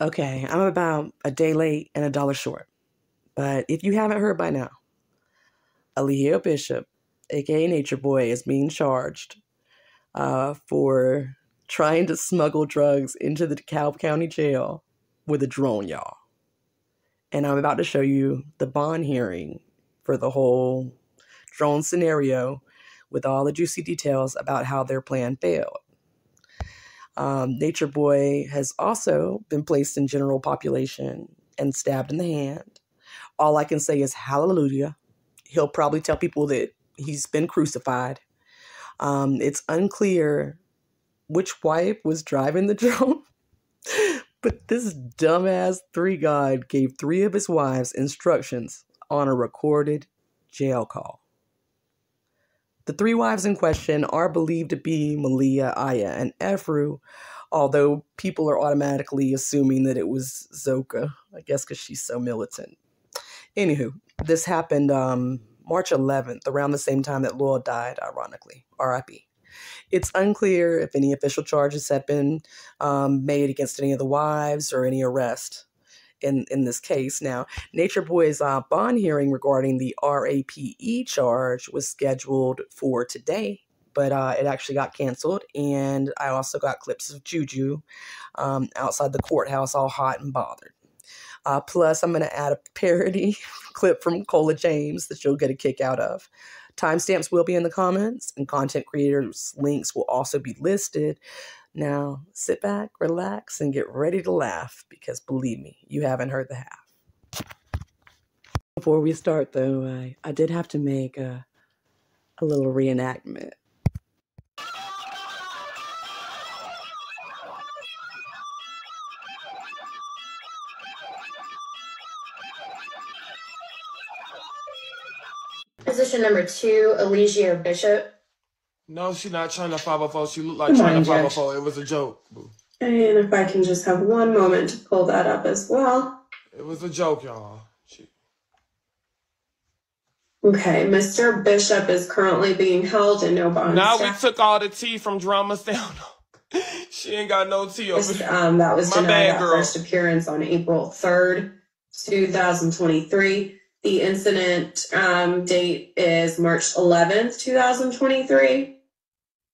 Okay, I'm about a day late and $1 short. But if you haven't heard by now, Eligio Bishop, aka NatureBoy, is being charged for trying to smuggle drugs into the DeKalb County Jail with a drone, y'all. And I'm about to show you the bond hearing for the whole drone scenario with all the juicy details about how their plan failed. NatureBoy has also been placed in general population and stabbed in the hand. All I can say is hallelujah. He'll probably tell people that he's been crucified. It's unclear which wife was driving the drone, but this dumbass Thr33 God gave 3 of his wives instructions on a recorded jail call. The 3 wives in question are believed to be Malia, Iyah, and Efuru, although people are automatically assuming that it was Zoca, I guess because she's so militant. Anywho, this happened March 11th, around the same time that Loyal died, ironically, R.I.P. It's unclear if any official charges have been made against any of the wives or any arrest in this case. Now, NatureBoy's bond hearing regarding the RAPE charge was scheduled for today, but it actually got canceled. And I also got clips of Juju outside the courthouse all hot and bothered. Plus, I'm going to add a parody clip from Cola James that you'll get a kick out of. Timestamps will be in the comments, and content creators' links will also be listed. Now, sit back, relax, and get ready to laugh, because believe me, you haven't heard the half. Before we start, though, I did have to make a little reenactment. Position number 2, Eligio Bishop. No, she's not China 504. She looked like China 504. It was a joke. And if I can just have one moment to pull that up as well. It was a joke, y'all. Okay, Mr. Bishop is currently being held in no bond. Now we took all the tea from Drama's down. She ain't got no tea over there. That was My denied bad, at girl. first appearance on April 3rd, 2023. The incident date is March 11th, 2023,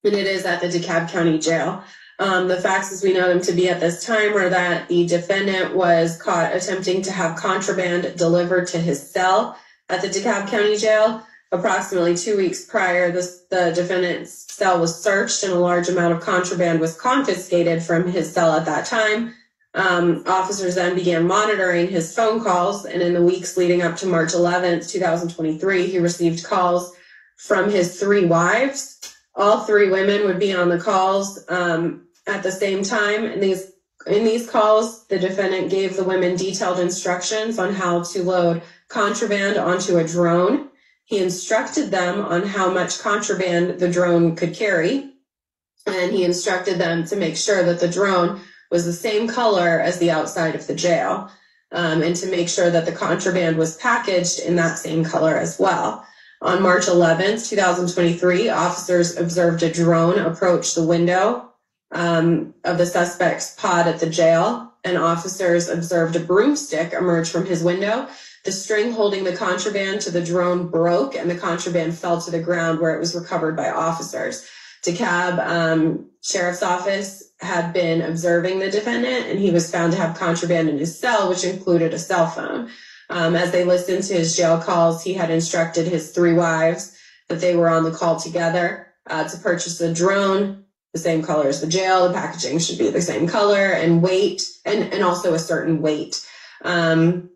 and it is at the DeKalb County Jail. The facts as we know them to be at this time are that the defendant was caught attempting to have contraband delivered to his cell at the DeKalb County Jail. Approximately 2 weeks prior, the defendant's cell was searched and a large amount of contraband was confiscated from his cell at that time. Officers then began monitoring his phone calls, and in the weeks leading up to March 11th, 2023, he received calls from his 3 wives. All 3 women would be on the calls at the same time. And in these calls, the defendant gave the women detailed instructions on how to load contraband onto a drone. He instructed them on how much contraband the drone could carry, and he instructed them to make sure that the drone was the same color as the outside of the jail, and to make sure that the contraband was packaged in that same color as well. On March 11th, 2023, officers observed a drone approach the window of the suspect's pod at the jail, and officers observed a broomstick emerge from his window. The string holding the contraband to the drone broke, and the contraband fell to the ground where it was recovered by officers. DeKalb Sheriff's Office had been observing the defendant, and he was found to have contraband in his cell, which included a cell phone. As they listened to his jail calls, he had instructed his 3 wives that they were on the call together to purchase a drone, the same color as the jail. The packaging should be the same color and weight, and also a certain weight. And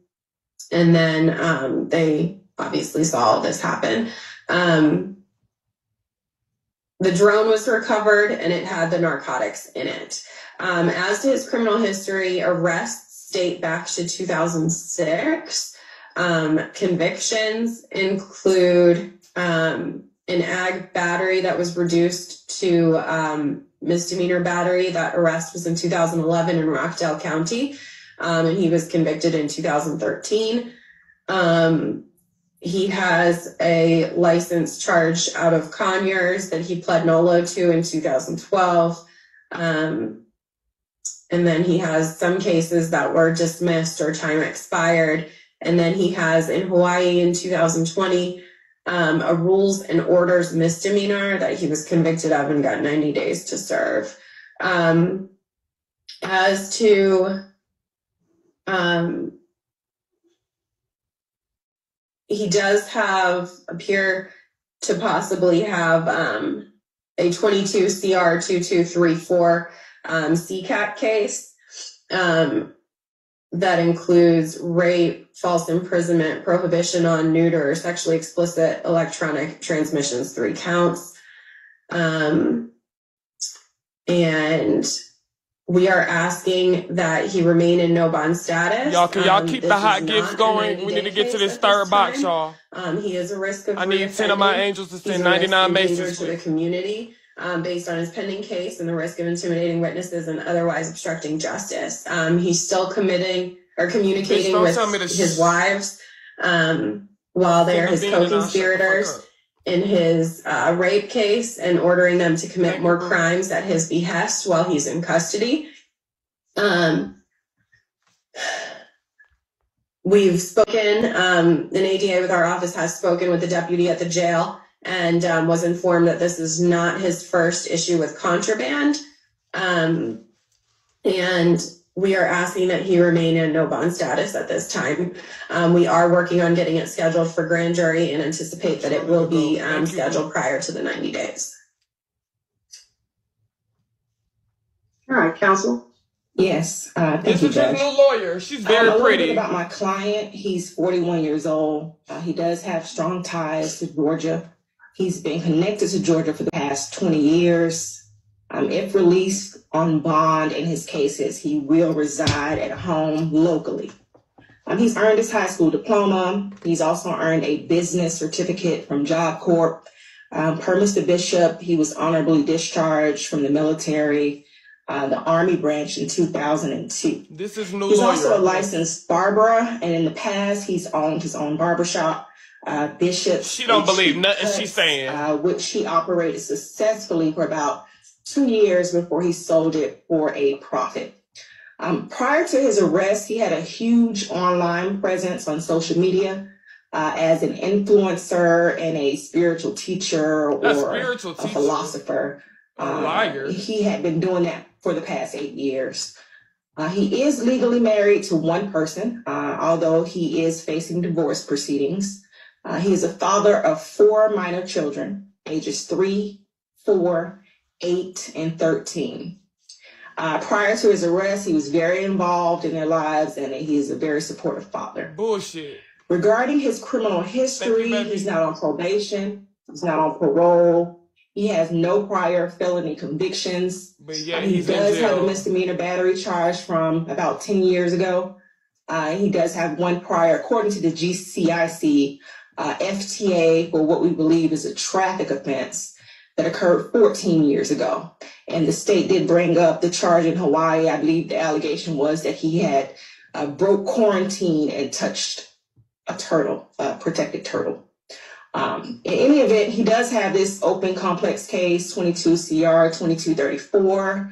then they obviously saw all this happen. The drone was recovered, and it had the narcotics in it. As to his criminal history, arrests date back to 2006. Convictions include an ag battery that was reduced to misdemeanor battery. That arrest was in 2011 in Rockdale County, and he was convicted in 2013. He has a license charge out of Conyers that he pled nolo to in 2012. And And then he has some cases that were dismissed or time expired. And then he has in Hawaii in 2020, a rules and orders misdemeanor that he was convicted of and got 90 days to serve. As to, he does appear to possibly have a 22 CR 2234 CCAT case that includes rape, false imprisonment, prohibition on neuter or sexually explicit electronic transmissions, 3 counts. And we are asking that he remain in no bond status. Y'all, can y'all keep the hot gifts going? We need to get to this third box, y'all. He is a risk of I need 10 of my angels to send 99 maces to the community based on his pending case and the risk of intimidating witnesses and otherwise obstructing justice. He's still communicating with his wives while they are his co-conspirators in his rape case and ordering them to commit more crimes at his behest while he's in custody. We've spoken, an ADA with our office has spoken with the deputy at the jail and was informed that this is not his first issue with contraband. And we are asking that he remain in no bond status at this time. We are working on getting it scheduled for grand jury and anticipate that it will be scheduled prior to the 90 days. All right, counsel. Yes, thank you, Judge. This is a new lawyer. She's very a pretty. Bit about my client. He's 41 years old. He does have strong ties to Georgia. He's been connected to Georgia for the past 20 years. If released on bond in his cases, he will reside at a home locally. He's earned his high school diploma. He's also earned a business certificate from Job Corp. Per Mr. Bishop, he was honorably discharged from the military, the Army branch in 2002. This is new He's lawyer. also a licensed barber, and in the past, he's owned his own barbershop, Bishop. She don't believe nothing she's saying. Which he operated successfully for about 2 years before he sold it for a profit. Prior to his arrest, he had a huge online presence on social media as an influencer and a spiritual teacher or a philosopher. A liar. He had been doing that for the past 8 years. He is legally married to one person, although he is facing divorce proceedings. He is a father of 4 minor children, ages 3, 4, 8, and 13. Prior to his arrest, he was very involved in their lives, and he is a very supportive father. Bullshit. Regarding his criminal history, he's not on probation. He's not on parole. He has no prior felony convictions. But yeah, he he's does in jail. have a misdemeanor battery charge from about 10 years ago. He does have one prior, according to the GCIC, FTA for what we believe is a traffic offense that occurred 14 years ago. And the state did bring up the charge in Hawaii. I believe the allegation was that he had broke quarantine and touched a turtle, a protected turtle. In any event, he does have this open complex case, 22 CR 2234.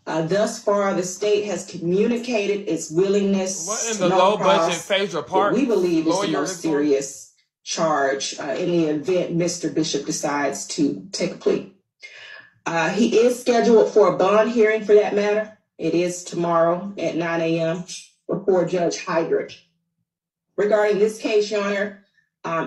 Thus far, the state has communicated its willingness What in the low budget Phaedra Park? We believe is the most serious charge in the event Mr. Bishop decides to take a plea. He is scheduled for a bond hearing for that matter. It is tomorrow at 9 a.m. before Judge Heydrich. Regarding this case, Your Honor,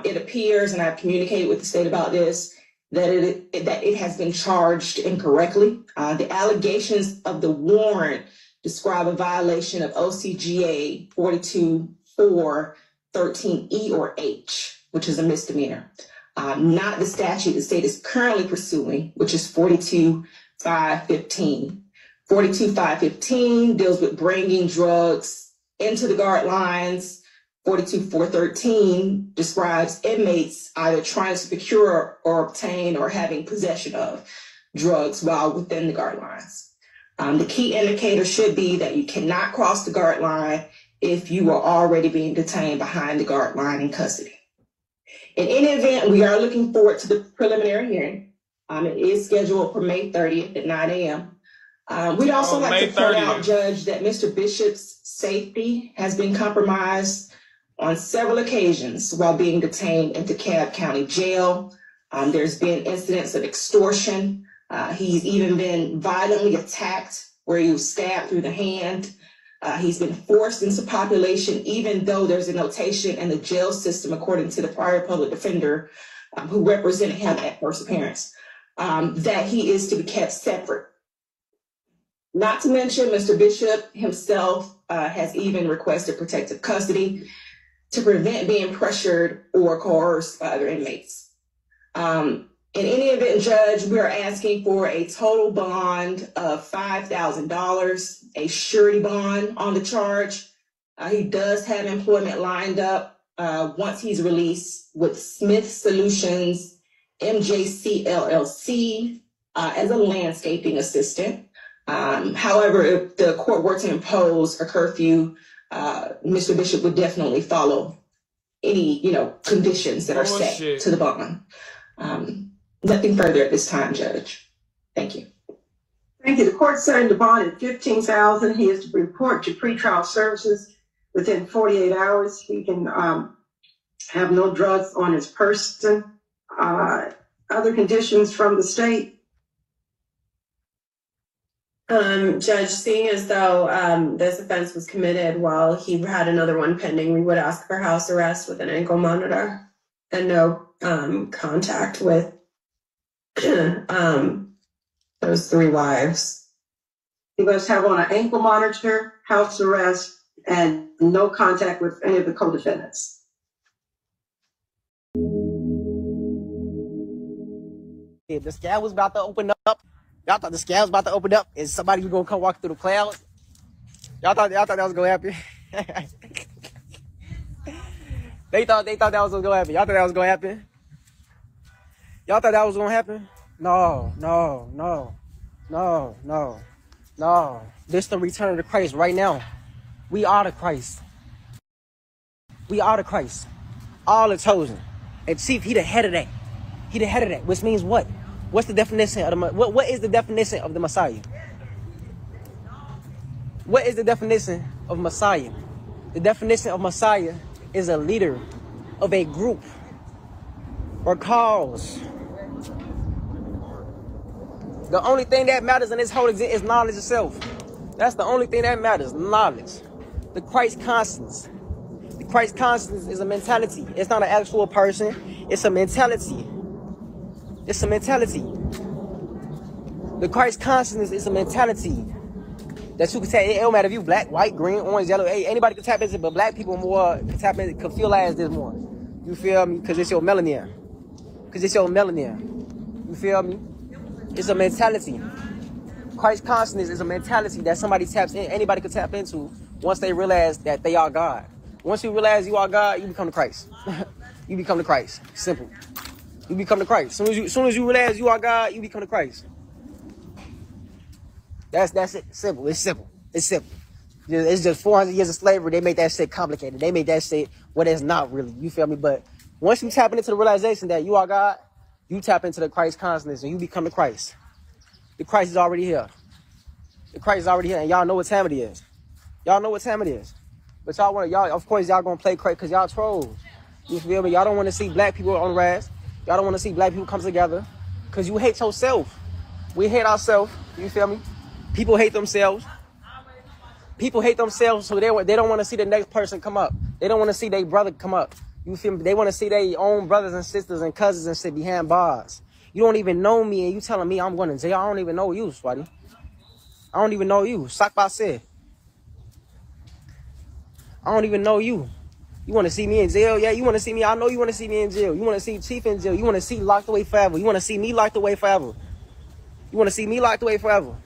it appears, and I've communicated with the state about this, that it has been charged incorrectly. The allegations of the warrant describe a violation of OCGA 42.4.13E or H, which is a misdemeanor, not the statute the state is currently pursuing, which is 42.5.15. 42.5.15 deals with bringing drugs into the guard lines. 42.4.13 describes inmates either trying to procure or obtain or having possession of drugs while within the guard lines. The key indicator should be that you cannot cross the guard line if you are already being detained behind the guard line in custody. In any event, we are looking forward to the preliminary hearing. It is scheduled for May 30th at 9 a.m. We'd also like May to point 30th. out, Judge, that Mr. Bishop's safety has been compromised on several occasions while being detained in DeKalb County Jail. There's been incidents of extortion. He's even been violently attacked where he was stabbed through the hand. He's been forced into population, even though there's a notation in the jail system, according to the prior public defender who represented him at first appearance, that he is to be kept separate. Not to mention, Mr. Bishop himself has even requested protective custody to prevent being pressured or coerced by other inmates. In any event, Judge, we are asking for a total bond of $5,000, a surety bond on the charge. He does have employment lined up once he's released with Smith Solutions, MJC LLC, as a landscaping assistant. However, if the court were to impose a curfew, Mr. Bishop would definitely follow any, conditions that are set to the bond. Nothing further at this time, Judge. Thank you. Thank you. The court setting the bond at $15,000. He is to report to pretrial services within 48 hours. He can have no drugs on his person. Other conditions from the state. Judge, seeing as though this offense was committed while he had another one pending, we would ask for house arrest with an ankle monitor and no contact with those three wives. He must have on an ankle monitor, house arrest, and no contact with any of the co-defendants. If the scale was about to open up, y'all thought the scale was about to open up and somebody was gonna come walk through the clouds? Y'all thought that was gonna happen? They thought that was gonna happen. Y'all thought that was gonna happen? Y'all thought that was gonna happen? No. This the return of Christ right now. We are the Christ. We are the Christ. All the chosen. And chief, he the head of that. He the head of that, which means what? What's the definition of the what is the definition of the Messiah? What is the definition of Messiah? The definition of Messiah is a leader of a group or cause. The only thing that matters in this whole existence is knowledge itself. That's the only thing that matters, knowledge. The Christ consciousness. The Christ consciousness is a mentality. It's not an actual person. It's a mentality. It's a mentality. The Christ consciousness is a mentality that you can tap. It don't matter if you black, white, green, orange, yellow. Hey, anybody can tap into it, but black people more can tap into, can feel as this more. You feel me? Because it's your melanin. Because it's your melanin. You feel me? It's a mentality. Christ consciousness is a mentality that somebody taps in. Anybody can tap into once they realize that they are God. Once you realize you are God, you become the Christ. You become the Christ. Simple. You become the Christ. Soon as you realize you are God, you become the Christ. That's it. Simple. It's simple. It's simple. It's just 400 years of slavery. They make that shit complicated. They make that shit what it's not really. You feel me? But once you tap into the realization that you are God, you tap into the Christ consciousness and you become the Christ. The Christ is already here. The Christ is already here, and y'all know what time it is. Y'all know what time it is. But of course, y'all gonna play crazy because y'all trolls. You feel me? Y'all don't want to see black people on rise. Y'all don't want to see black people come together because you hate yourself. We hate ourselves. You feel me? People hate themselves. People hate themselves, so they don't want to see the next person come up. They don't want to see their brother come up. You feel me? They want to see their own brothers and sisters and cousins and shit behind bars. You don't even know me, and you telling me I'm going to jail. I don't even know you, Swati. I don't even know you. Sakba said. I don't even know you. You want to see me in jail? Yeah, you want to see me? I know you want to see me in jail. You want to see Chief in jail. You want to see locked away forever. You want to see me locked away forever. You want to see me locked away forever.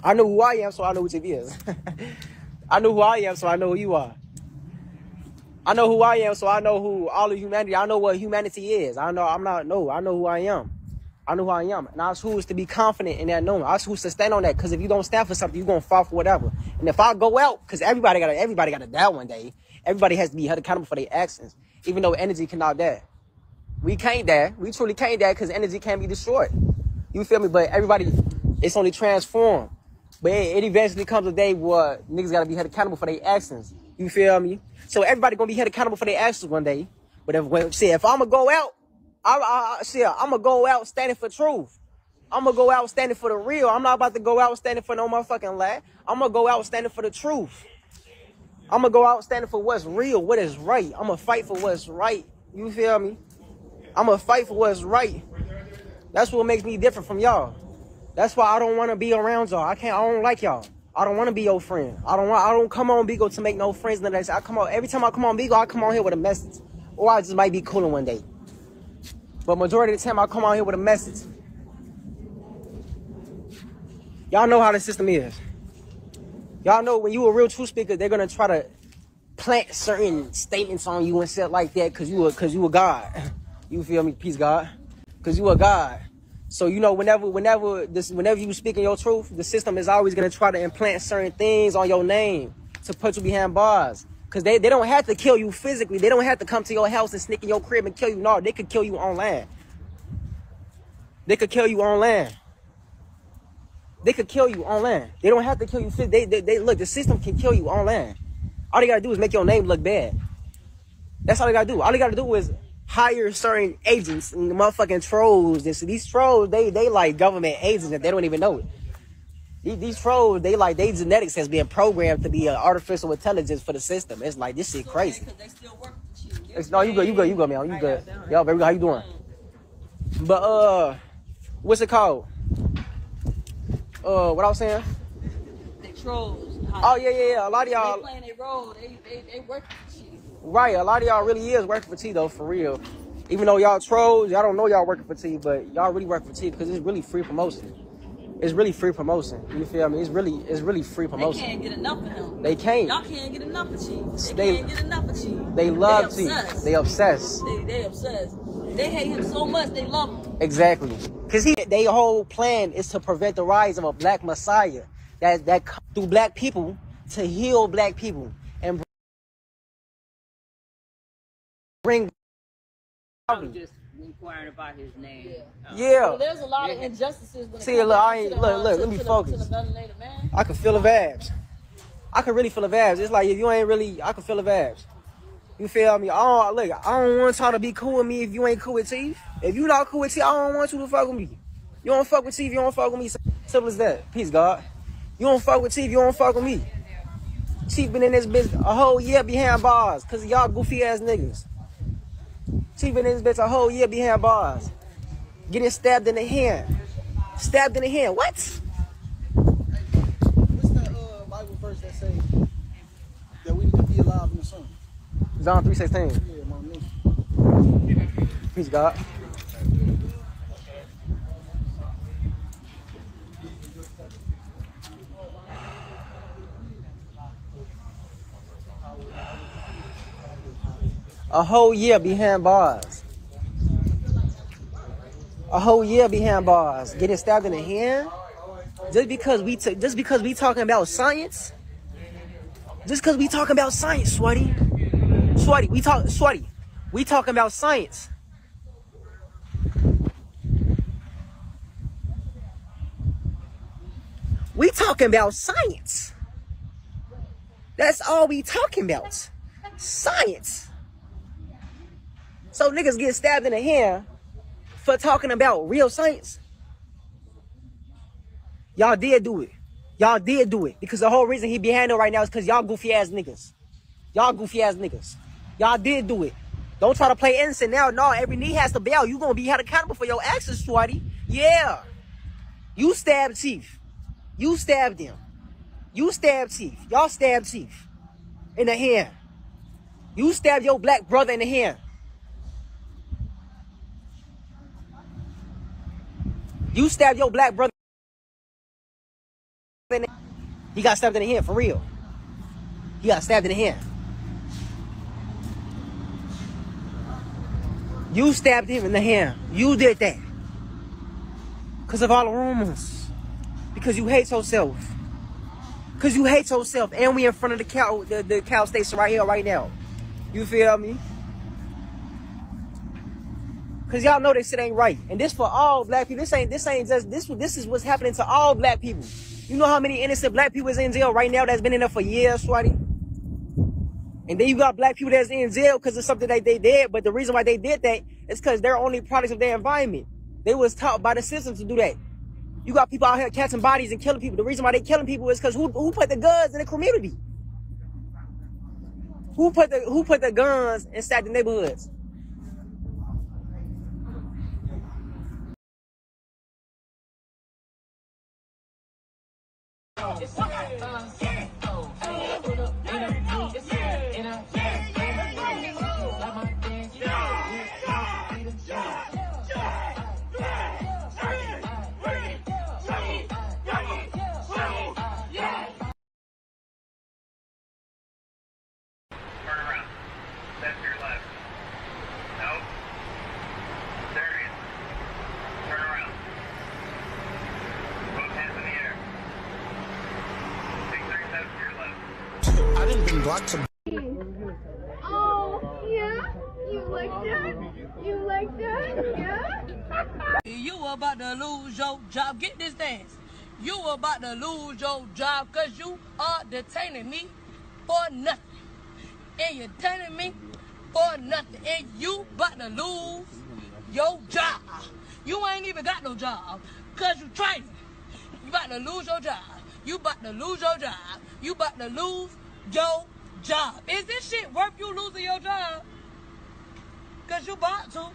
I know who I am, so I know who Chief is. I know who I am, so I know who you are. I know who I am, so I know who all of humanity. I know what humanity is. I know who I am. I know who I am. And I choose to be confident in that knowing. I choose to stand on that, because if you don't stand for something, you're going to fall for whatever. And if I go out, because everybody got to die one day. Everybody has to be held accountable for their actions, even though energy cannot die. We can't die. We truly can't die because energy can't be destroyed. You feel me? But everybody, it's only transformed. But it eventually comes a day where niggas gotta be held accountable for their actions. You feel me? So everybody gonna be held accountable for their actions one day. But if I'ma go out, I'ma go out standing for truth. I'ma go out standing for the real. I'm not about to go out standing for no motherfucking lie. I'ma go out standing for the truth. I'ma go out standing for what's real, what is right. I'ma fight for what's right. You feel me? I'ma fight for what's right. That's what makes me different from y'all. That's why I don't want to be around y'all. I don't like y'all. I don't want to be your friend. I don't come on Beagle to make no friends. I come on, every time I come on Beagle, I come on here with a message. Or I just might be cooling one day. But majority of the time I come on here with a message. Y'all know how the system is. Y'all know when you a real truth speaker, they're gonna try to plant certain statements on you and shit like that cause you a God. You feel me? Peace, God. Cause you a God. So you know whenever you speaking your truth, the system is always gonna try to implant certain things on your name to put you behind bars. Cause they don't have to kill you physically. They don't have to come to your house and sneak in your crib and kill you. No, they could kill you online. They could kill you online. They could kill you online. They don't have to kill you physically. They look, the system can kill you online. All they gotta do is make your name look bad. That's all they gotta do. All they gotta do is hire certain agents and motherfucking trolls. And so these trolls, they like government agents that they don't even know it. These trolls, they genetics has been programmed to be an artificial intelligence for the system. It's like, this shit crazy. They still work with you. No, you good, man. You good. Yo, baby, how you doing? But, what's it called? What I was saying? The trolls. Oh, yeah. A lot of y'all. They playing their role. They work for T. Right. A lot of y'all really is working for T, though, for real. Even though y'all trolls, y'all don't know y'all working for T, but y'all really work for T because it's really free promotion. It's really free promotion. You feel me? It's really free promotion. They can't get enough of him. They can't. Y'all can't get enough of Chief. They can't get enough of Chief. They love Chief. They obsessed. They obsessed. They hate him so much they love him. Exactly. Because their whole plan is to prevent the rise of a black messiah that comes through black people to heal black people and bring. I'm just inquiring about his name. Yeah. Well, there's a lot of injustices when See, look, let me focus. I can feel the vibes. I can really feel the vibes. It's like if you ain't really, I can feel the vibes. You feel me? I don't want y'all to be cool with me if you ain't cool with Chief. If you not cool with Chief, I don't want you to fuck with me. You don't fuck with Chief, you don't fuck with me. Simple as that. Peace, God. You don't fuck with Chief, you don't fuck with me. Chief been in this bitch a whole year behind bars because of y'all goofy ass niggas. Chief been in this bitch a whole year behind bars. Getting stabbed in the hand. Stabbed in the hand. What? What's that Bible verse that says that we need to be alive in the sun? John 3:16. Yeah, my name. Peace, God. A whole year behind bars. A whole year behind bars. Getting stabbed in the hand. Just because we talking about science. Just because we talking about science, Sweaty. We talking about science. We talking about science. That's all we talking about. Science. So niggas get stabbed in the hand for talking about real science. Y'all did do it. Y'all did do it. Because the whole reason he behind it right now is because y'all goofy ass niggas. Y'all goofy ass niggas. Y'all did do it. Don't try to play innocent now. No, every knee has to bow. You gonna be held accountable for your actions, Shorty. Yeah. You stabbed Chief. You stabbed him. You stabbed Chief. Y'all stabbed Chief in the hand. You stabbed your black brother in the hand. You stabbed your black brother. He got stabbed in the hand, for real. He got stabbed in the hand. You stabbed him in the hand. You did that. Because of all the rumors. Because you hate yourself. Because you hate yourself. And we in front of the cow station right here, right now. You feel me? Because y'all know this shit ain't right. And this for all black people. This is what's happening to all black people. You know how many innocent black people is in jail right now that's been in there for years, Swati? And then you got black people that's in jail because of something that they did. But the reason why they did that is because they're only products of their environment. They was taught by the system to do that. You got people out here catching bodies and killing people. The reason why they killing people is because who put the guns in the community? Who put the guns inside the neighborhoods? Oh, yeah? You like that? You like that? Yeah? You about to lose your job. Get this dance. You about to lose your job because you are detaining me for nothing. And you're detaining me for nothing. And you about to lose your job. You ain't even got no job because you training. You about to lose your job. You about to lose your job. You about to lose your job. Is this shit worth you losing your job? Because you about to.